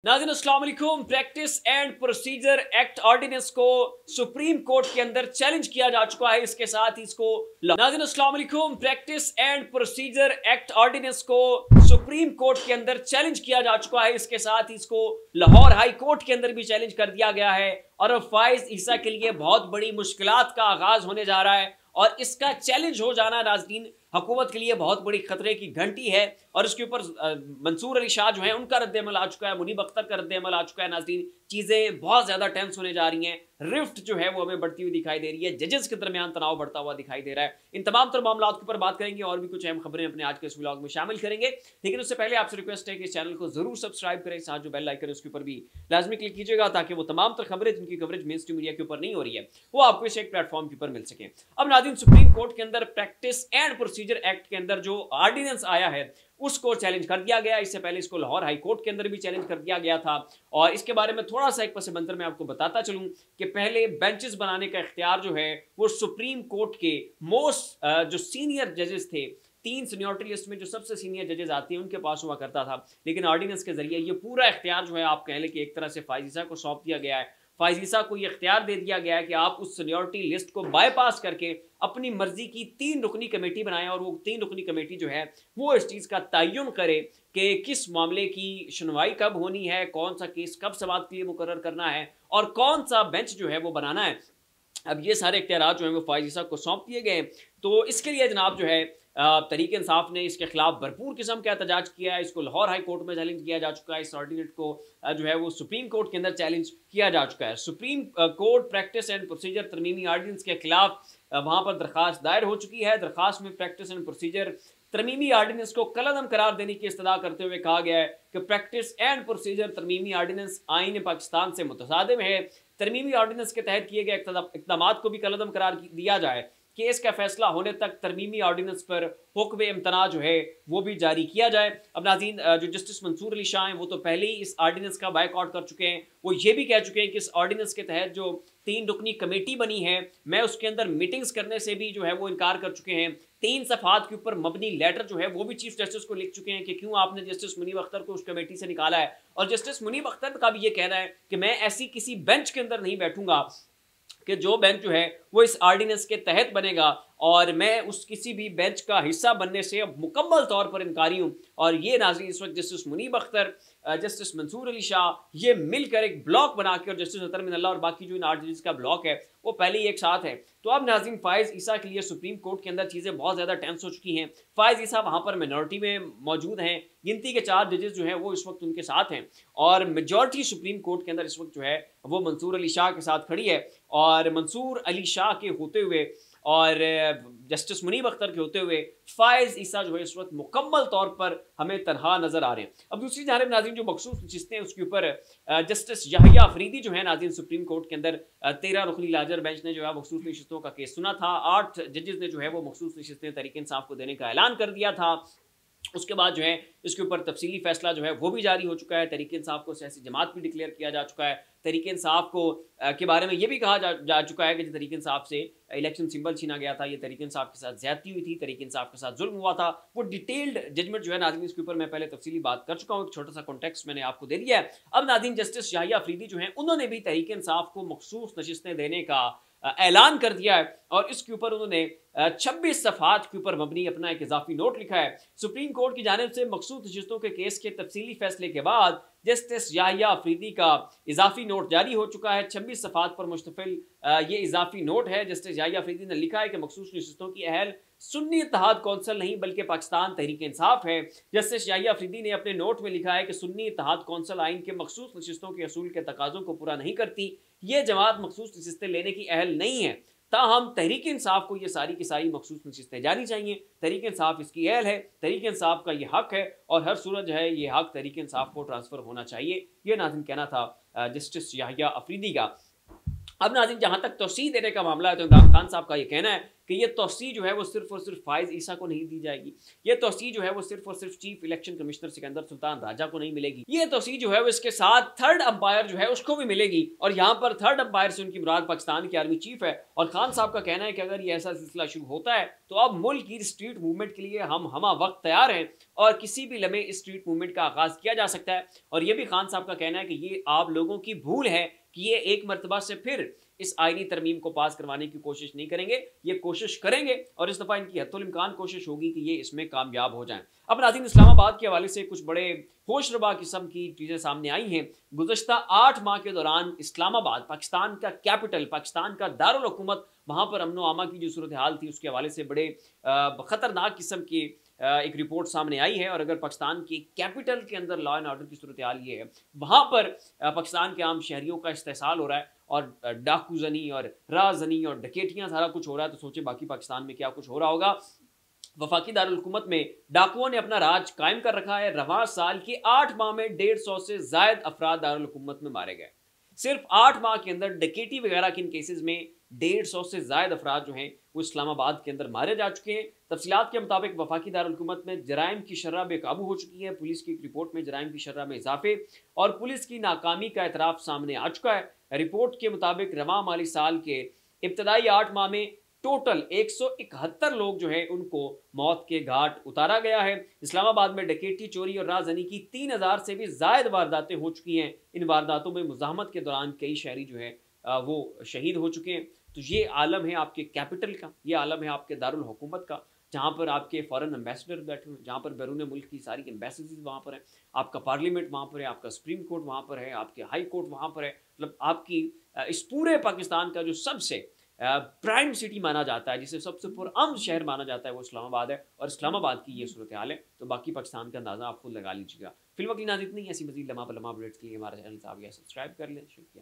नाज़रीन अस्सलाम वालेकुम। Practice and procedure act ordinance को सुप्रीम कोर्ट के अंदर चैलेंज किया जा चुका है। इसके साथ ही इसको नाज़रीन अस्सलाम वालेकुम। Practice and procedure act ordinance को सुप्रीम कोर्ट के अंदर चैलेंज किया जा चुका है। इसके साथ ही इसको लाहौर हाई कोर्ट के अंदर भी चैलेंज कर दिया गया है और अब फाइज ईसा के लिए बहुत बड़ी मुश्किलात का आगाज होने जा रहा है और इसका चैलेंज हो जाना नाज़रीन हुकूमत के लिए बहुत बड़ी खतरे की घंटी है। और इसके ऊपर मंसूर अली शाह जो है उनका रद्द-ए-अमल आ चुका है, मुनीब अख्तर का रद्द-ए-अमल आ चुका है। नाज़रीन चीज़ें बहुत ज़्यादा टेंस होने जा रही हैं, रिफ्ट जो है वो हमें बढ़ती हुई दिखाई दे रही है, जजेस के दरमियान तनाव बढ़ता हुआ दिखाई दे रहा है। इन तमाम तर मामलों के ऊपर बात करेंगे और भी कुछ अहम खबरें अपने आज के इस व्लॉग में शामिल करेंगे। लेकिन उससे पहले आपसे रिक्वेस्ट है कि इस चैनल को जरूर सब्सक्राइब करें, साथ जो बेल आइकन है उसके ऊपर भी लाजमी क्लिक कीजिएगा ताकि वो तमाम तर खबरें जिनकी कवरेज मेन स्ट्रीम मीडिया के ऊपर नहीं हो रही है वो आपको इस एक प्लेटफॉर्म के ऊपर मिल सके। अब नाज़रीन सुप्रीम कोर्ट के अंदर प्रैक्टिस एंड प्रोसीजर एक्ट के अंदर जो ऑर्डिनेंस आया है उसको चैलेंज कर दिया गया। इससे पहले इसको लाहौर हाई कोर्ट के अंदर भी चैलेंज कर दिया गया था और इसके बारे में थोड़ा सा एक पस मंजर मैं आपको बताता चलूं कि पहले बेंचेस बनाने का इख्तियार जो है वो सुप्रीम कोर्ट के मोस्ट जो सीनियर जजेस थे, 3 सीनियरिटी लिस्ट में जो सबसे सीनियर जजेस आते हैं उनके पास हुआ करता था। लेकिन ऑर्डिनेंस के जरिए ये पूरा इख्तियार जो है आप कह लें कि एक तरह से फाइज ईसा को सौंप दिया गया है। फाइज ईसा को यह इख्तियार दे दिया गया है कि आप उस सीनियरिटी लिस्ट को बाईपास करके अपनी मर्जी की 3 रुकनी कमेटी बनाएं और वो 3 रुकनी कमेटी जो है वो इस चीज़ का तयन करे कि किस मामले की सुनवाई कब होनी है, कौन सा केस कब समाअत के लिए मुकर्रर करना है और कौन सा बेंच जो है वो बनाना है। अब ये सारे इख्तियार जो हैं वो फाइज ईसा को सौंप दिए गए। तो इसके लिए जनाब जो है तहरीक इंसाफ ने इसके खिलाफ भरपूर किस्म का एहतजाज किया है। इसको लाहौर हाई कोर्ट में चैलेंज किया जा चुका है। इस ऑर्डिनेंस को जो है वो सुप्रीम कोर्ट के अंदर चैलेंज किया जा चुका है। Supreme Court practice and procedure तरमीमी ऑर्डिनेंस के खिलाफ वहाँ पर दरख्वास्त दायर हो चुकी है। दरख्वास्त में प्रैक्टिस एंड प्रोसीजर तरमीमी ऑर्डिनेंस को कलअदम करार देने की इस्तदा करते हुए कहा गया है कि प्रैक्टिस एंड प्रोसीजर तरमीमी ऑर्डिनेंस आईन पाकिस्तान से मुतसादिम है। तरमीमी ऑर्डिनेंस के तहत किए गए इक़दाम को भी कलअदम करार दिया जाए। केस का फैसला होने तक तरमीमी ऑर्डिनेंस पर हुक्म इम्तना जो है वो भी जारी किया जाए। अब नाज़रीन जो जस्टिस मंसूर अली शाह हैं वो तो पहले ही इस ऑर्डिनेंस का बायकॉट कर चुके हैं। वो ये भी कह चुके हैं कि इस ऑर्डिनेंस के तहत जो 3 रुकनी कमेटी बनी है मैं उसके अंदर मीटिंग्स करने से भी जो है वो इनकार कर चुके हैं। 3 सफ़ात के ऊपर मबनी लेटर जो है वो भी चीफ जस्टिस को लिख चुके हैं कि क्यों आपने जस्टिस मुनीब अख्तर को उस कमेटी से निकाला है। और जस्टिस मुनीब अख्तर का भी ये कहना है कि मैं ऐसी किसी बेंच के अंदर नहीं बैठूंगा कि जो बेंच जो है वो इस ऑर्डिनेंस के तहत बनेगा और मैं उस किसी भी बेंच का हिस्सा बनने से अब मुकम्मल तौर पर इनकारी हूँ। और ये नाज़रीन इस वक्त जस्टिस मुनीब अख्तर, जस्टिस मंसूर अली शाह ये मिलकर एक ब्लॉक बना के और जस्टिस अतर मिनल्ला और बाकी जो इन 8 जजेस का ब्लॉक है वो पहले ही एक साथ है। तो अब नाज़रीन फाइज ईसा के लिए सुप्रीम कोर्ट के अंदर चीज़ें बहुत ज़्यादा टेंस हो चुकी हैं। फाइज ईसा वहाँ पर मिनॉरिटी में मौजूद हैं, गिनती के 4 जजेस जो हैं वो इस वक्त उनके साथ हैं और मेजॉरिटी सुप्रीम कोर्ट के अंदर इस वक्त जो है वो मंसूर अली शाह के साथ खड़ी है। और मंसूर अली शाह के होते हुए और जस्टिस मुनीब अख्तर के होते हुए फाइज ईसा जो है इस वक्त मुकम्मल तौर पर हमें तनहा नजर आ रहे हैं। अब दूसरी जानिब नाज़रीन जो मखसूस नशिस्तें हैं उसके ऊपर जस्टिस याहिया अफरीदी जो है नाज़रीन सुप्रीम कोर्ट के अंदर 13 रुकनी लार्जर बेंच ने जो है मखसूस नशिस्तों का केस सुना था। 8 जजेस ने जो है वो मखसूस नशिस्तें तहरीक इंसाफ को देने का ऐलान कर दिया था। उसके बाद जो है इसके ऊपर तफसीली फैसला जो है वो भी जारी हो चुका है। तहरीक इंसाफ को सियासी जमात भी डिक्लेयर किया जा चुका है। तहरीक इंसाफ को के बारे में ये भी कहा जा चुका है कि जो तहरीक इंसाफ से इलेक्शन सिंबल छीना गया था, ये तहरीक इंसाफ के साथ ज्यादती हुई थी, तहरीक इंसाफ के साथ जुल्म हुआ था। वो डिटेल्ड जजमेंट जो है नाज़रीन इसके ऊपर मैं पहले तफसीली बात कर चुका हूँ, एक छोटा सा कॉन्टेक्स्ट मैंने आपको दे दिया है। अब नाज़रीन जस्टिस याहिया अफरीदी जो है उन्होंने भी तहरीक इंसाफ को मखसूस नशिस्तें देने का ऐलान कर दिया है और इसके ऊपर उन्होंने 26 सफ़ात के ऊपर मबनी अपना एक इजाफी नोट लिखा है। सुप्रीम कोर्ट की जानिब से मखसूस नशिस्तों के केस के तफसीली फैसले के बाद जस्टिस याहिया अफरीदी का इजाफी नोट जारी हो चुका है। 26 सफ़ात पर मुश्तमिल ये इजाफी नोट है। जस्टिस याहिया अफरीदी ने लिखा है कि मखसूस नशिस्तों की अहल सुन्नी इत्तेहाद कौंसिल नहीं बल्कि पाकिस्तान तहरीक इंसाफ है। जस्टिस याहिया अफरीदी ने अपने नोट में लिखा है कि सुन्नी इत्तेहाद कौंसिल आइन के मखसूस नशिस्तों के असूल के तकाज़ों को पूरा नहीं करती। ये जमात मखसूस नशिस्तें लेने की अहल नहीं है। ताहम तहरीक इंसाफ को ये सारी की सारी मखसूस नशिस्तें जानी चाहिए। तहरीक इंसाफ इसकी अहल है, तहरीक इंसाफ का ये हक है और हर सूरत जो है ये हक तहरीक इंसाफ को ट्रांसफ़र होना चाहिए। ये नाज़रीन कहना था जस्टिस याहिया अफरीदी का। अब नाज़रीन, जहाँ तक तौसीह देने का मामला है तो इमरान खान साहब का ये कहना है कि ये तौसीह जो है वो सिर्फ और सिर्फ फाइज ईसा को नहीं दी जाएगी। ये तौसीह जो है वो सिर्फ और सिर्फ chief election commissioner Sikandar Sultan Raja को नहीं मिलेगी। ये तौसीह जो है वो इसके साथ थर्ड अंपायर जो है उसको भी मिलेगी। और यहाँ पर थर्ड अंपायर से उनकी मुराद पाकिस्तान की आर्मी चीफ है। और खान साहब का कहना है कि अगर ये ऐसा सिलसिला शुरू होता है तो अब मुल्क की स्ट्रीट मूवमेंट के लिए हम वक्त तैयार हैं और किसी भी लम्हे इस स्ट्रीट मूवमेंट का आगाज किया जा सकता है। और ये भी खान साहब का कहना है कि ये आप लोगों की भूल है कि ये एक मरतबा से फिर इस आईनी तरमीम को पास करवाने की कोशिश नहीं करेंगे, ये कोशिश करेंगे और इस दफ़ा इनकी हत्तुल इम्कान कोशिश होगी कि ये इसमें कामयाब हो जाएं। अब नाज़रीन, इस्लामाबाद के हवाले से कुछ बड़े होशरबा किस्म की चीज़ें सामने आई हैं। गुज़श्ता 8 माह के दौरान इस्लामाबाद, पाकिस्तान का कैपिटल, पाकिस्तान का दारुल हुकूमत, वहाँ पर अमन व अमा की जो सूरत हाल थी उसके हवाले से बड़े ख़तरनाक किस्म की एक रिपोर्ट सामने आई है। और अगर पाकिस्तान की कैपिटल के अंदर लॉ एंड ऑर्डर की सूरत हाल ये है, वहाँ पर पाकिस्तान के आम शहरियों का इस्तेसाल हो रहा है और डाकूजनी और राजनी और डकैतियाँ सारा कुछ हो रहा है, तो सोचे बाकी पाकिस्तान में क्या कुछ हो रहा होगा। वफाकी दारुल हुकूमत में डाकुओं ने अपना राज कायम कर रखा है। रवां साल के 8 माह में 150 से ज़ायद अफराद दारुल हुकूमत में मारे गए। सिर्फ 8 माह के अंदर डकैती वगैरह के इन केसेस में 150 से ज़ायद अफराद जो हैं वो इस्लामाबाद के अंदर मारे जा चुके हैं। तफसीलात के मुताबिक वफाकी दारुल हुकूमत में जराइम की शर्ह बेकाबू हो चुकी है। पुलिस की एक रिपोर्ट में जराइम की शर्ह में इजाफे और पुलिस की नाकामी का एतराफ़ सामने आ चुका है। रिपोर्ट के मुताबिक रवां माली साल के इब्तदाई 8 माह में टोटल 171 लोग जो है उनको मौत के घाट उतारा गया है। इस्लामाबाद में डकैती, चोरी और राजनी की 3000 से भी ज़ायद वारदातें हो चुकी हैं। इन वारदातों में मुज़ाहमत के दौरान कई शहरी जो है वो शहीद हो चुके हैं। तो ये आलम है आपके कैपिटल का, ये आलम है आपके दारुल हुकूमत का, जहाँ पर आपके फॉरेन एम्बेसडर बैठे हुए हैं, जहाँ पर बैरून मुल्क की सारी एम्बेसीज वहाँ पर है, आपका पार्लियामेंट वहाँ पर है, आपका सुप्रीम कोर्ट वहाँ पर है, आपके हाई कोर्ट वहाँ पर है। मतलब आपकी इस पूरे पाकिस्तान का जो सबसे प्राइम सिटी माना जाता है, जिसे सबसे पुरअमन शहर माना जाता है, वो इस्लामाबाद है। और इस्लामाबाद की ये सूरत हाल है तो बाकी पाकिस्तान का अंदाज़ा आप खुद लगा लीजिएगा। फिलहाल नाज़रीन, इतनी ऐसी मज़ीद लम्हा ब लम्हा अपडेट्स के लिए हमारे चैनल साहब सब्सक्राइब कर लें। शुक्रिया।